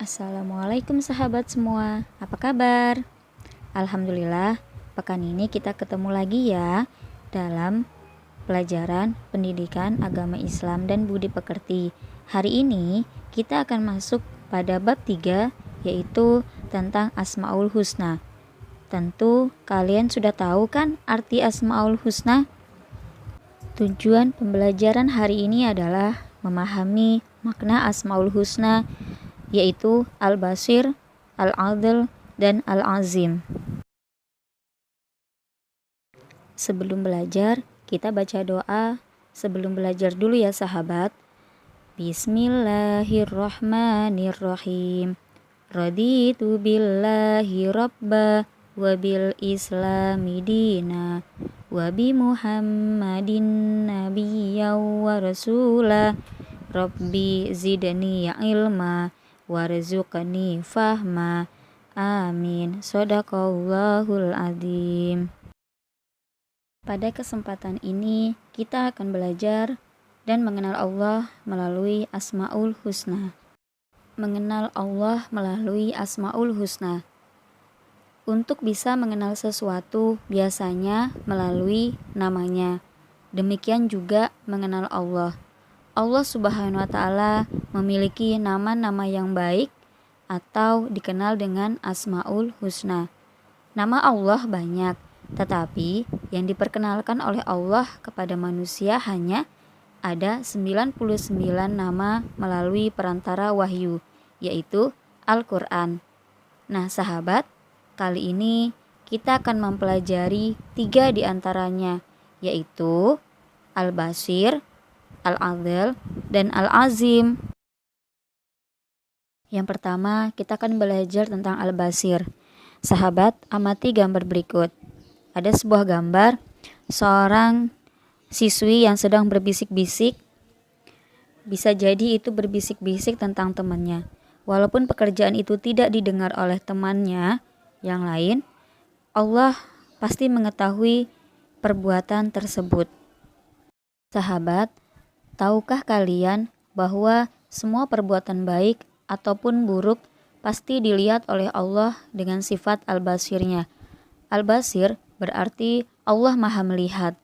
Assalamualaikum sahabat semua, apa kabar? Alhamdulillah, pekan ini kita ketemu lagi ya dalam pelajaran pendidikan agama Islam dan budi pekerti. Hari ini kita akan masuk pada bab 3, yaitu tentang Asmaul Husna. Tentu kalian sudah tahu kan arti Asmaul Husna? Tujuan pembelajaran hari ini adalah memahami makna Asmaul Husna, yaitu Al-Basir, Al-Adil, dan Al-Azim. Sebelum belajar, kita baca doa sebelum belajar dulu ya sahabat. Bismillahirrahmanirrahim. Raditu billahi rabba wa bil islami dina wa bi muhammadin nabiyya wa rasula rabbi zidni ilma warzuqni fahma. Amin. Shadaqallahul azim. Pada kesempatan ini kita akan belajar dan mengenal Allah melalui Asmaul Husna. Mengenal Allah melalui Asmaul Husna. Untuk bisa mengenal sesuatu biasanya melalui namanya. Demikian juga mengenal Allah. Allah Subhanahu wa Ta'ala memiliki nama-nama yang baik atau dikenal dengan Asmaul Husna. Nama Allah banyak, tetapi yang diperkenalkan oleh Allah kepada manusia hanya ada 99 nama melalui perantara wahyu, yaitu Al-Quran. Nah sahabat, kali ini kita akan mempelajari 3 di antaranya, yaitu Al-Basir, Al-Adil, dan Al-Azim. Yang pertama, kita akan belajar tentang Al-Basir. Sahabat, amati gambar berikut. Ada sebuah gambar seorang siswi yang sedang berbisik-bisik. Bisa jadi itu berbisik-bisik tentang temannya. Walaupun pekerjaan itu tidak didengar oleh temannya yang lain, Allah pasti mengetahui perbuatan tersebut. Sahabat, tahukah kalian bahwa semua perbuatan baik ataupun buruk pasti dilihat oleh Allah dengan sifat Al-Basirnya. Al-Basir berarti Allah Maha Melihat.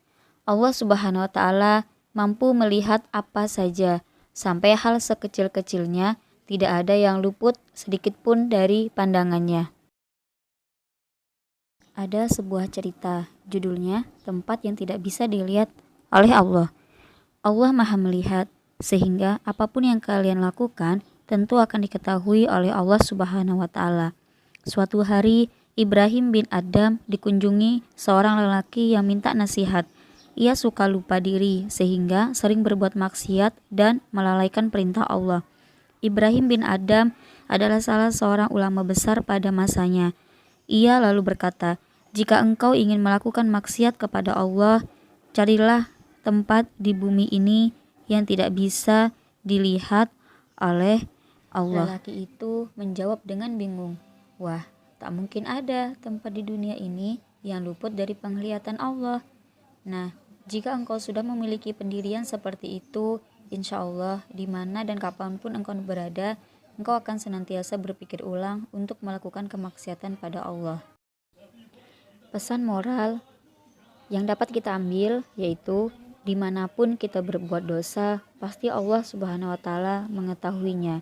Allah Subhanahu wa Ta'ala mampu melihat apa saja, sampai hal sekecil-kecilnya tidak ada yang luput sedikit pun dari pandangannya. Ada sebuah cerita, judulnya Tempat yang Tidak Bisa Dilihat oleh Allah. Allah Maha Melihat, sehingga apapun yang kalian lakukan tentu akan diketahui oleh Allah Subhanahu wa Ta'ala. Suatu hari, Ibrahim bin Adam dikunjungi seorang lelaki yang minta nasihat. Ia suka lupa diri sehingga sering berbuat maksiat dan melalaikan perintah Allah. Ibrahim bin Adam adalah salah seorang ulama besar pada masanya. Ia lalu berkata, "Jika engkau ingin melakukan maksiat kepada Allah, carilah tempat di bumi ini yang tidak bisa dilihat oleh Allah." Lelaki itu menjawab dengan bingung, "Wah, tak mungkin ada tempat di dunia ini yang luput dari penglihatan Allah." Nah, jika engkau sudah memiliki pendirian seperti itu, insya Allah di mana dan kapanpun engkau berada, engkau akan senantiasa berpikir ulang untuk melakukan kemaksiatan pada Allah. Pesan moral yang dapat kita ambil yaitu dimanapun kita berbuat dosa, pasti Allah Subhanahu wa Ta'ala mengetahuinya.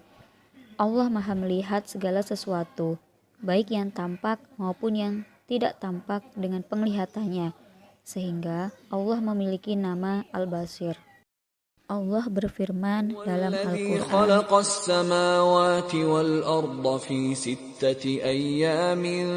Allah Maha Melihat segala sesuatu, baik yang tampak maupun yang tidak tampak dengan penglihatannya, sehingga Allah memiliki nama Al-Basir. Allah berfirman dalam Al-Quran, "Khalaqas samawati wal arda fi sittati ayyamin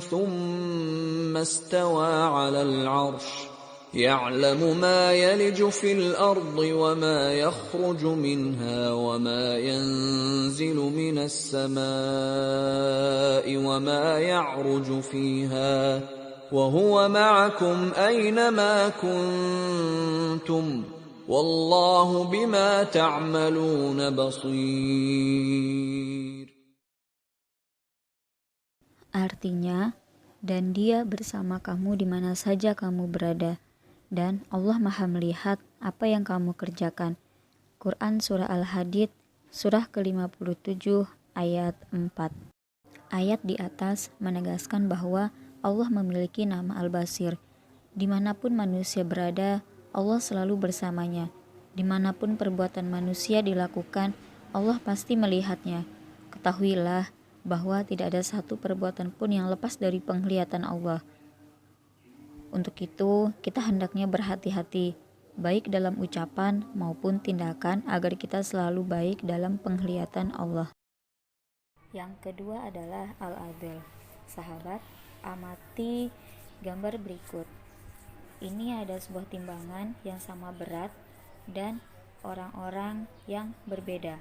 thumma istawa 'alal 'arsy ya'lamu ma yaliju fil ardi wa ma yakhruju minha wa ma yanzilu minas samaa'i wa ma ya'ruju fiha wa huwa ma'akum aynama kuntum wallahu bima ta'maluna basir." Artinya, dan Dia bersama kamu di mana saja kamu berada, dan Allah Maha Melihat apa yang kamu kerjakan. Quran Surah Al-Hadid, Surah ke-57, ayat 4. Ayat di atas menegaskan bahwa Allah memiliki nama Al-Basir. Dimanapun manusia berada, Allah selalu bersamanya. Dimanapun perbuatan manusia dilakukan, Allah pasti melihatnya. Ketahuilah bahwa tidak ada satu perbuatan pun yang lepas dari penglihatan Allah. Untuk itu, kita hendaknya berhati-hati, baik dalam ucapan maupun tindakan, agar kita selalu baik dalam penglihatan Allah. Yang kedua adalah Al-Adl. Sahabat, amati gambar berikut. Ini ada sebuah timbangan yang sama berat dan orang-orang yang berbeda.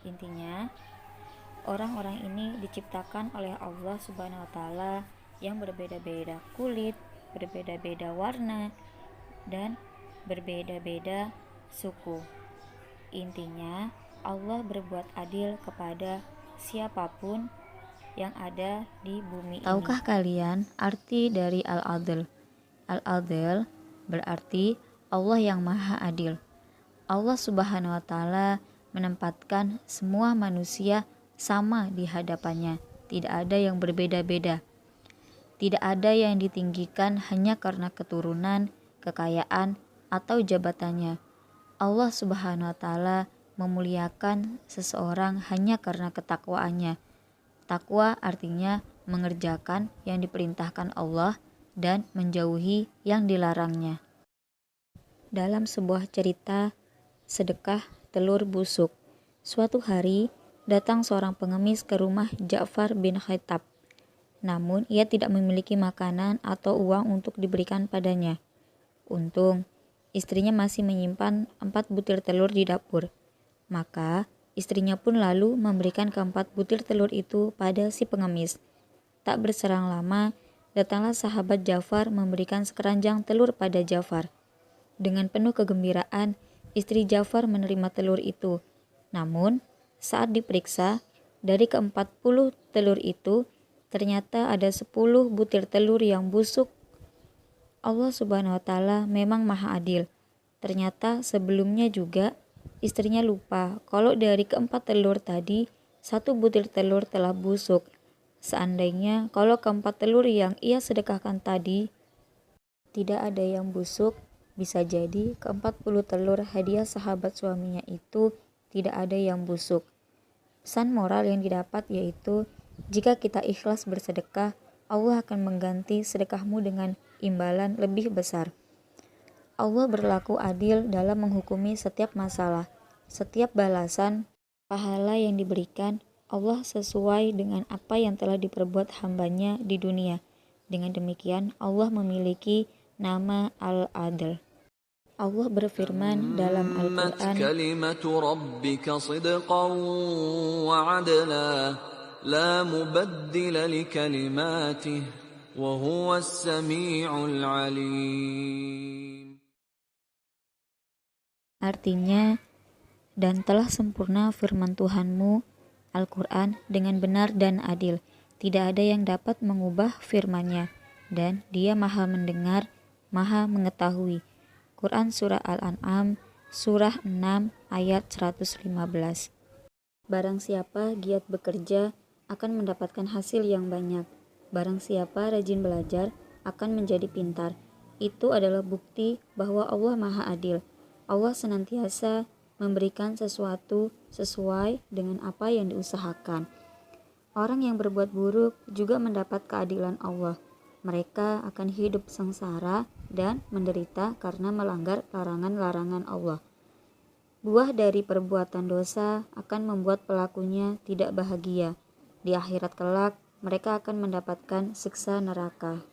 Intinya, orang-orang ini diciptakan oleh Allah Subhanahu wa taala yang berbeda-beda kulit, berbeda-beda warna, dan berbeda-beda suku. Intinya, Allah berbuat adil kepada siapapun yang ada di bumi ini. Tahukah kalian arti dari Al-Adl? Al-Adl berarti Allah yang Maha Adil. Allah Subhanahu wa taala menempatkan semua manusia sama di hadapannya. Tidak ada yang berbeda-beda. Tidak ada yang ditinggikan hanya karena keturunan, kekayaan, atau jabatannya. Allah Subhanahu wa taala memuliakan seseorang hanya karena ketakwaannya. Takwa artinya mengerjakan yang diperintahkan Allah dan menjauhi yang dilarangnya. Dalam sebuah cerita, sedekah telur busuk. Suatu hari, datang seorang pengemis ke rumah Ja'far bin Khattab. Namun, ia tidak memiliki makanan atau uang untuk diberikan padanya. Untung, istrinya masih menyimpan 4 butir telur di dapur. Maka, istrinya pun lalu memberikan keempat butir telur itu pada si pengemis. Tak berserang lama, datanglah sahabat Ja'far memberikan sekeranjang telur pada Ja'far. Dengan penuh kegembiraan, istri Ja'far menerima telur itu. Namun, saat diperiksa, dari ke-40 telur itu, ternyata ada 10 butir telur yang busuk. Allah Subhanahu wa taala memang Maha Adil. Ternyata sebelumnya juga istrinya lupa kalau dari ke-4 telur tadi, 1 butir telur telah busuk. Seandainya kalau ke-4 telur yang ia sedekahkan tadi tidak ada yang busuk, bisa jadi ke-40 telur hadiah sahabat suaminya itu tidak ada yang busuk. Pesan moral yang didapat yaitu, jika kita ikhlas bersedekah, Allah akan mengganti sedekahmu dengan imbalan lebih besar. Allah berlaku adil dalam menghukumi setiap masalah. Setiap balasan, pahala yang diberikan, Allah sesuai dengan apa yang telah diperbuat hambanya di dunia. Dengan demikian, Allah memiliki nama Al-Adl. Allah berfirman dalam Al-Quran, kalimatu rabbika sidqan wa adla, la mubaddila li kalimatih, wa huwas sami'ul alim. Artinya, dan telah sempurna firman Tuhanmu, Al-Quran, dengan benar dan adil. Tidak ada yang dapat mengubah firman-Nya, dan Dia Maha mendengar, Maha mengetahui. Quran Surah Al-An'am, Surah 6, ayat 115. Barang siapa giat bekerja, akan mendapatkan hasil yang banyak. Barang siapa rajin belajar, akan menjadi pintar. Itu adalah bukti bahwa Allah Maha Adil. Allah senantiasa memberikan sesuatu sesuai dengan apa yang diusahakan. Orang yang berbuat buruk juga mendapat keadilan Allah. Mereka akan hidup sengsara dan menderita karena melanggar larangan-larangan Allah. Buah dari perbuatan dosa akan membuat pelakunya tidak bahagia. Di akhirat kelak, mereka akan mendapatkan siksa neraka.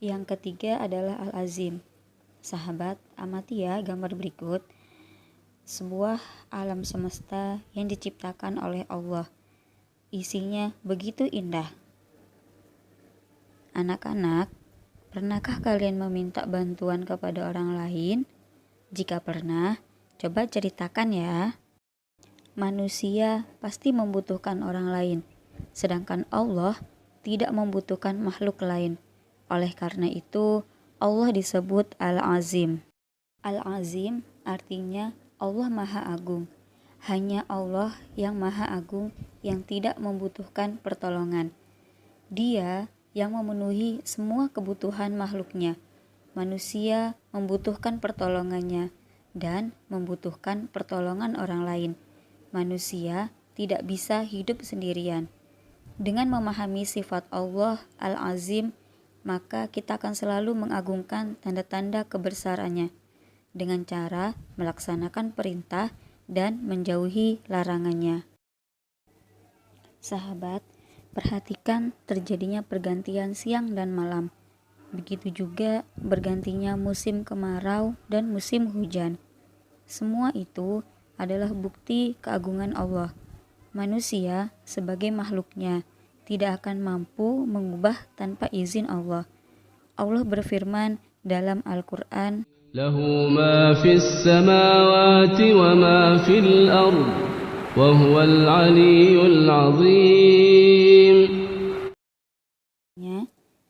Yang ketiga adalah Al-Azim. Sahabat, amati ya gambar berikut. Sebuah alam semesta yang diciptakan oleh Allah. Isinya begitu indah. Anak-anak, pernahkah kalian meminta bantuan kepada orang lain? Jika pernah, coba ceritakan ya. Manusia pasti membutuhkan orang lain, sedangkan Allah tidak membutuhkan makhluk lain. Oleh karena itu, Allah disebut Al-Azim. Al-Azim artinya Allah Maha Agung. Hanya Allah yang Maha Agung yang tidak membutuhkan pertolongan. Dia yang memenuhi semua kebutuhan makhluknya. Manusia membutuhkan pertolongannya dan membutuhkan pertolongan orang lain. Manusia tidak bisa hidup sendirian. Dengan memahami sifat Allah Al-Azim, maka kita akan selalu mengagungkan tanda-tanda kebesarannya dengan cara melaksanakan perintah dan menjauhi larangannya. Sahabat, perhatikan terjadinya pergantian siang dan malam. Begitu juga bergantinya musim kemarau dan musim hujan. Semua itu adalah bukti keagungan Allah. Manusia sebagai makhluknya tidak akan mampu mengubah tanpa izin Allah. Allah berfirman dalam Al-Quran, له ما في السماوات وما في الأرض وهو العلي العظيم.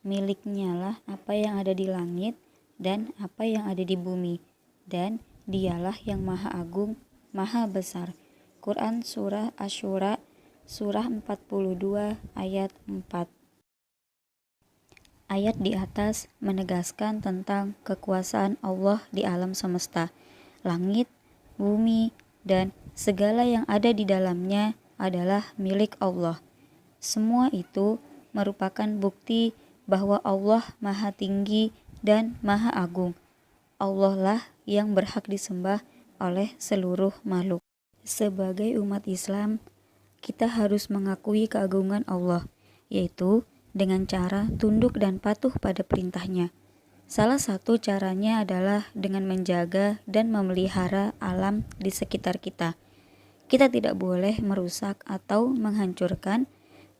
Miliknya lah apa yang ada di langit dan apa yang ada di bumi, dan dialah yang maha agung, maha besar. Quran Surah Asy-Syura Surah 42 ayat 4. Ayat di atas menegaskan tentang kekuasaan Allah di alam semesta. Langit, bumi, dan segala yang ada di dalamnya adalah milik Allah. Semua itu merupakan bukti bahwa Allah Maha Tinggi dan Maha Agung. Allah lah yang berhak disembah oleh seluruh makhluk. Sebagai umat Islam, kita harus mengakui keagungan Allah, yaitu dengan cara tunduk dan patuh pada perintahnya. Salah satu caranya adalah dengan menjaga dan memelihara alam di sekitar kita. Kita tidak boleh merusak atau menghancurkan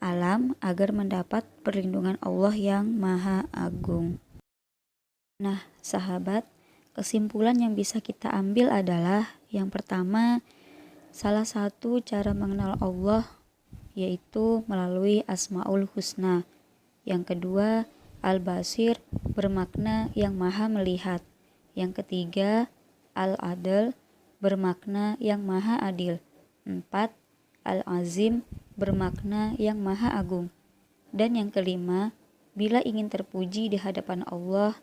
alam agar mendapat perlindungan Allah yang Maha Agung. Nah, sahabat, kesimpulan yang bisa kita ambil adalah yang pertama, salah satu cara mengenal Allah yaitu melalui Asmaul Husna. Yang kedua, Al-Basir bermakna yang maha melihat. Yang ketiga, Al-Adl bermakna yang maha adil. 4. Al-Azim bermakna yang maha agung. Dan yang kelima, bila ingin terpuji di hadapan Allah,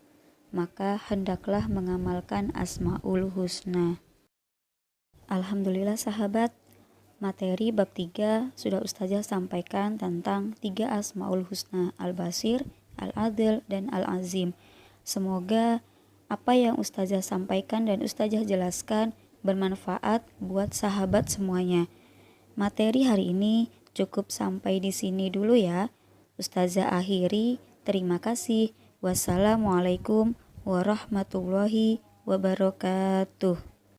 maka hendaklah mengamalkan Asmaul Husna. Alhamdulillah sahabat, materi bab 3 sudah Ustazah sampaikan tentang 3 Asmaul Husna, Al-Basir, Al-Adil, dan Al-Azim. Semoga apa yang Ustazah sampaikan dan Ustazah jelaskan bermanfaat buat sahabat semuanya. Materi hari ini cukup sampai di sini dulu ya. Ustazah akhiri, terima kasih. Wassalamualaikum warahmatullahi wabarakatuh.